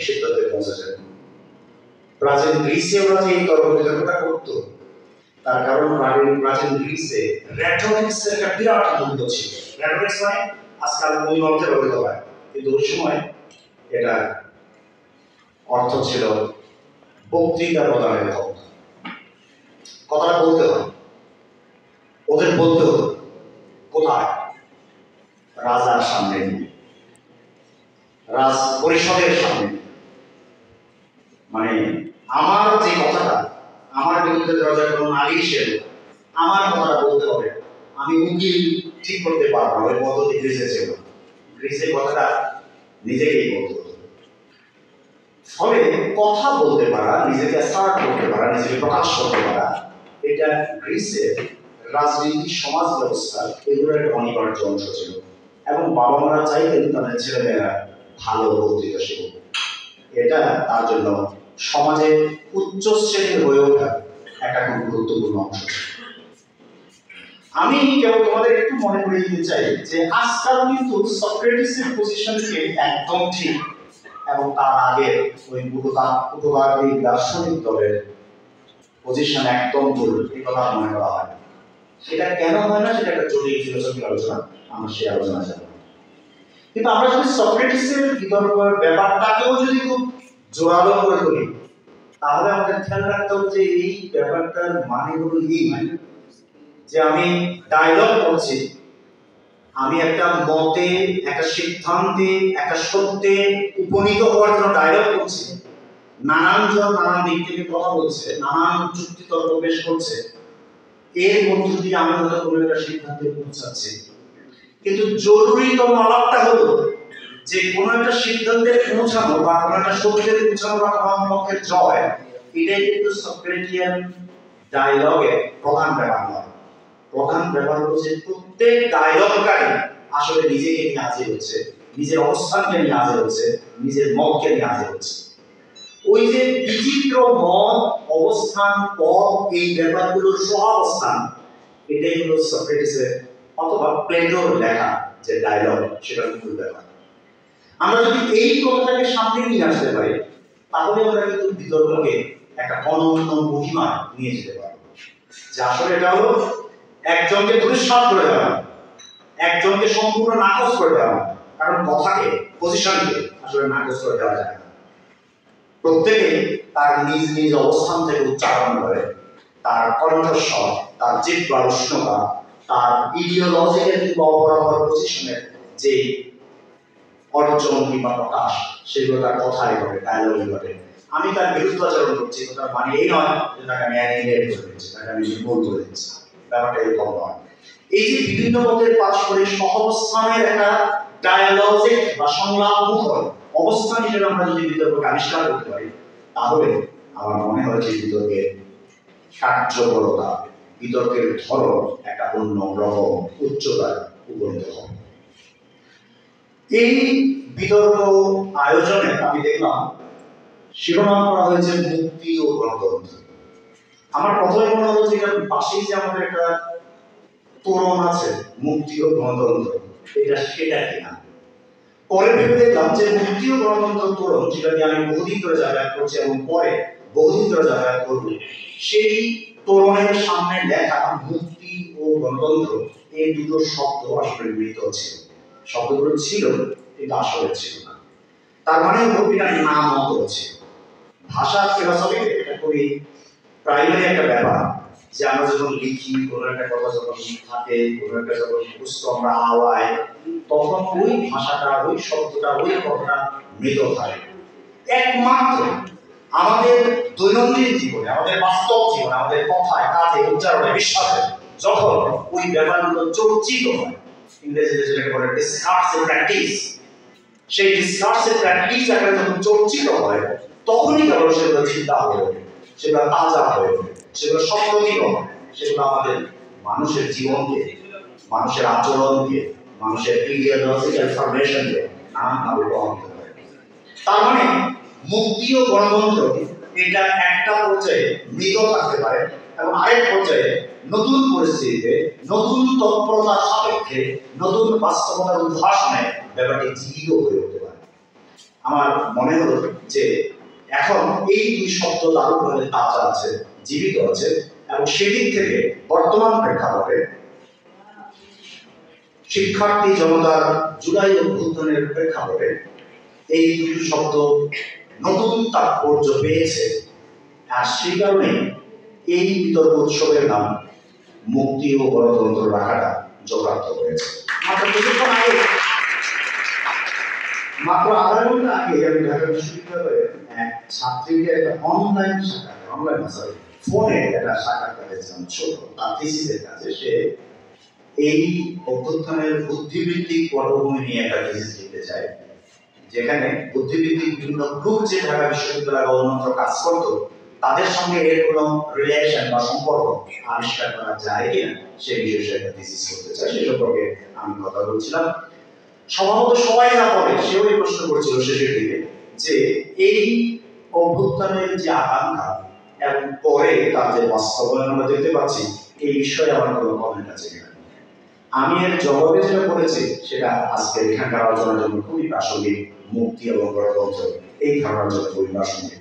ঠিক সিদ্ধান্তে পৌঁছেছেন। প্রাচীন গ্রিসে ওরা যে এই তর্ক বিতর্কটা করতো, তার কারণ প্রাচীন গ্রিসে রেটরিক্সের একটা বিরাট মূল্য ছিল। রেটরিক্স মানে আজকাল ওই অর্থে ব্যবহৃত হয়, কিন্তু ওই সময় এটা অর্থ ছিল বক্তৃতা প্রদানের ক্ষমতা। কথাটা বলতে হয়, ওদের বলতে হতো কোথায়? রাজার সামনে, রাজ পরিষদের সামনে। মানে আমার যে কথাটা, আমার বিরুদ্ধে রাজা কোনো নালিশ এলো, আমার কথাটা বলতে হবে। আমি উকিল ঠিক করতে পারবো না, ওই পদ্ধতি গ্রিসে ছিল। গ্রিসের কথাটা নিজেকেই বলতে হতো। ফলে কথা বলতে পারা, নিজেকে অ্যাসার্ট করতে পারা, নিজেকে প্রকাশ করতে পারা, এটা গ্রিসের রাজনীতি, সমাজ ব্যবস্থা, এগুলোর একটা অনিবার্য অংশ ছিল। এবং বাবা মারা চাইতেন তাদের ছেলেমেয়েরা ভালো বক্তৃতা শিখুক। এটা তার জন্য সমাজে উচ্চ শ্রেণীর হয়ে ওঠা একটা খুব গুরুত্বপূর্ণ অংশ। আমি কেবল তোমাদের একটু মনে করিয়ে দিতে চাই যে আজকাল কিন্তু সক্রেটিসের পজিশনকে একদম ঠিক এবং তার আগে ওই উপকারী দার্শনিক দলের পজিশন একদম ভুল, এই কথা মনে করা হয়। সেটা কেন হয় না, সেটা একটা জটিল ফিলোসফির আলোচনা, আমরা সেই আলোচনা যাব। কিন্তু আমরা যদি সক্রেটিসের বিতর্কের ব্যাপারটাকেও যদি খুব জোরালো করে তুলি, তাহলে আমাদের খেয়াল রাখতে হবে যে এই ব্যাপারটার মানে হলো এই যে আমি ডায়লগ করছি, আমি একটা মতে, একটা সিদ্ধান্তে, একটা সত্যে উপনীত হওয়ার জন্য ডায়লগ করছি। নানান জন নানান দিক থেকে কথা বলছে, নানান যুক্তি তর্ক পেশ করছে, এর মধ্যে দিয়ে আমি হয়তো কোনো একটা সিদ্ধান্তে পৌঁছাচ্ছি। কিন্তু জরুরিতম আলাপটা হলো যে কোনো একটা সিদ্ধান্তে পৌঁছানো বা কোনো একটা সত্যে পৌঁছানো বা কোনো পক্ষের জয়, এটাই কিন্তু সক্রেটিয়ান ডায়লগের প্রধান ব্যাপার নয়। প্রধান ব্যাপার হলো যে প্রত্যেক ডায়লগকারী আসলে নিজেকে নিয়ে হাজির হচ্ছে, নিজের অবস্থানকে নিয়ে হাজির হচ্ছে, নিজের মতকে নিয়ে হাজির হচ্ছে। ওই যে বিচিত্র মত, অবস্থান, পথ, এই ব্যাপারগুলোর সহাবস্থান, এটাই হলো সক্রেটিসের অথবা প্লেটোর লেখা যে ডায়লগ, সেটা মূল ব্যাপার। আমরা যদি এই কথাটাকে সামনে নিয়ে আসতে পারি, তাহলে আমরা কিন্তু বিতর্ককে একটা অনন্য মহিমা নিয়ে যেতে পারবো। যে আসলে এটা হলো একজনকে দুষ্পাত করে দেওয়া, একজনকে সম্পূর্ণ নাকচ করে দেওয়া। কারণ কথাকে, পজিশনকে আসলে নাকচ করে দেওয়া যায় না। প্রত্যেকে তার নিজ নিজ অবস্থান থেকে উচ্চারণ করে, তার কণ্ঠস্বর, তার জিহ্বার উষ্ণতা, তার ইডিওলজিক্যাল কিংবা অপরাপর পজিশনের যে অর্জন কিংবা প্রকাশ, সেগুলো তার কথায় ঘটে, ডায়লগে ঘটে। আমি তার বিরুদ্ধাচরণ করছি, তার মানে এই নয় যে তাকে আমি অ্যানিমেট করে দিচ্ছি, তাকে আমি নির্মূল করে দিচ্ছি, ব্যাপারটা এরকম নয়। এই যে বিভিন্ন মতের পারস্পরিক সহাবস্থানের একটা ডায়ালজিক বা সংলাপ মুখর অবস্থান হিসেবে আমরা যদি বিতর্ককে আবিষ্কার করতে পারি, তাহলে আমার মনে হয় যে বিতর্কের কার্যকরতা, বিতর্কের ধরন একটা অন্য রকম উচ্চতায় উপনীত হবে। এই বিতর্ক আয়োজনে আমি দেখলাম শিরোনাম করা হয়েছে মুক্তি ও গণতন্ত্র। আমার প্রথমে মনে হলো যে এটার পাশেই যে আমাদের একটা তোরণ আছে, মুক্তি ও গণতন্ত্র, এটা সেটা কিনা। পরে ভেবে দেখলাম যে মুক্তি ও গণতন্ত্র তোরণ, যেটা দিয়ে আমি বহুদিন ধরে যাতায়াত করছি এবং পরে বহুদিন ধরে যাতায়াত করব, সেই তোরণের সামনে লেখা মুক্তি ও গণতন্ত্র, এই দুটো শব্দ আসলে মিলিত ছিল। শব্দগুলো ছিল কিন্তু আসলে ছিল না। তার মানে এটার নাম মতো ছিল। ভাষা ফিলসফি এটা খুবই প্রাইমারি একটা ব্যাপার, যে আমরা যখন লিখি কোনো একটা কথা, যখন থাকে কোনো একটা যখন মুখস্থ আমরা আওয়ায়, তখন ওই ভাষাটা, ওই শব্দটা, ওই কথাটা মৃত থাকে। একমাত্র আমাদের দৈনন্দিন জীবনে, আমাদের বাস্তব জীবনে, আমাদের কথায়, কাজে, উচ্চারণে, বিশ্বাসে যখন ওই ব্যাপারগুলো চর্চিত হয়, ইংরেজিতে যেটাকে বলে ডিসকার্সিভ প্র্যাকটিস, সেই ডিসকার্সিভ প্র্যাকটিস আকারে যখন চর্চিত হয়, তখনই কেবল সেগুলো চিন্তা হয়ে ওঠে, সেগুলো তাজা হয়ে ওঠে, সেগুলো সপ্রতিভ হয়, সেগুলো আমাদের মানুষের জীবনকে, মানুষের আচরণকে, মানুষের ইডিওলজিক্যাল ফরমেশনকে নানানভাবে প্রভাবিত করে। তার মানে মুক্তি ও গণতন্ত্র এটা একটা পর্যায়ে মৃত থাকতে পারে এবং আরেক পর্যায়ে নতুন পরিস্থিতিতে, নতুন তৎপরতার সাপেক্ষে, নতুন বাস্তবতার উদ্ভাসনে ব্যাপারটি জীবিত হয়ে উঠতে পারে। আমার মনে হলো যে এখন এই দুই শব্দ দারুণভাবে তাজা আছে, জীবিত আছে, এবং সেদিক থেকে বর্তমান প্রেক্ষাপটে শিক্ষার্থী জনতার জুলাই অভ্যুত্থানের প্রেক্ষাপটে এই দুটি শব্দ নতুন তাৎপর্য পেয়েছে। আর সেই কারণে এই বিতর্ক উৎসবের নাম মুক্তি ও গণতন্ত্র রাখাটা যথার্থ হয়েছে। মাত্র আধা ঘন্টা আগে আমি ঢাকা বিশ্ববিদ্যালয়ে এক ছাত্রীকে একটা অনলাইন ফোনে একটা সাক্ষাৎকার ছোট তার থিসিসের কাছে। সে এই অভ্যুত্থানের বুদ্ধিবৃত্তিক পটভূমি নিয়ে একটা থিসিস লিখতে চায়, যেখানে বুদ্ধিবৃত্তিক বিভিন্ন গ্রুপ যে ঢাকা বিশ্ববিদ্যালয় অন্যত্র কাজ করত তাদের সঙ্গে এর কোনো রিলেশন বা সম্পর্ক আবিষ্কার করা যায় কিনা সেই বিষয়ে একটা থিসিস করতে চায়। সে সম্পর্কে আমি কথা বলছিলাম। সম্ভবত সবাই না পড়ে সেও এই প্রশ্ন করছিল শেষের দিকে যে এই অভ্যুত্থানের যে আকাঙ্ক্ষা এবং পরে তার যে বাস্তবায়ন আমরা দেখতে পাচ্ছি এই বিষয়ে আমার কোনো কমেন্ট আছে কিনা। আমি এর জবাবে যেটা বলেছি সেটা আজকে এখানকার আলোচনার জন্য খুবই প্রাসঙ্গিক। মুক্তি এবং গণতন্ত্র এই ধারণার জন্য খুবই প্রাসঙ্গিক।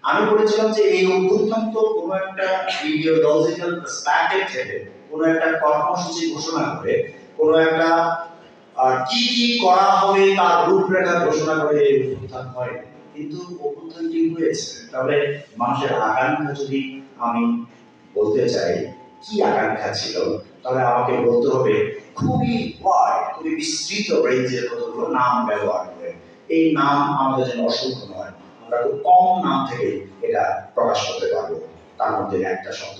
আমি বলেছিলাম যে এই অভ্যুত্থান তো কোনো একটা ইডিওলজিক্যাল পার্সপেক্টিভ থেকে কোনো একটা কর্মসূচি ঘোষণা করে কোনো একটা কি কি করা হবে তার রূপরেখা ঘোষণা করে এই অভ্যুত্থান হয়। কিন্তু অভ্যুত্থানটি হয়েছে, তাহলে মানুষের আকাঙ্ক্ষা যদি আমি বলতে চাই কি আকাঙ্ক্ষা ছিল, তাহলে আমাকে বলতে হবে খুবই বিস্তৃত রেঞ্জের কতগুলো নাম ব্যবহার করে। এই নাম আমাদের জন্য অসংখ্য নয়, আমরা খুব কম নাম থেকে এটা প্রকাশ করতে পারবো। তার মধ্যে একটা শব্দ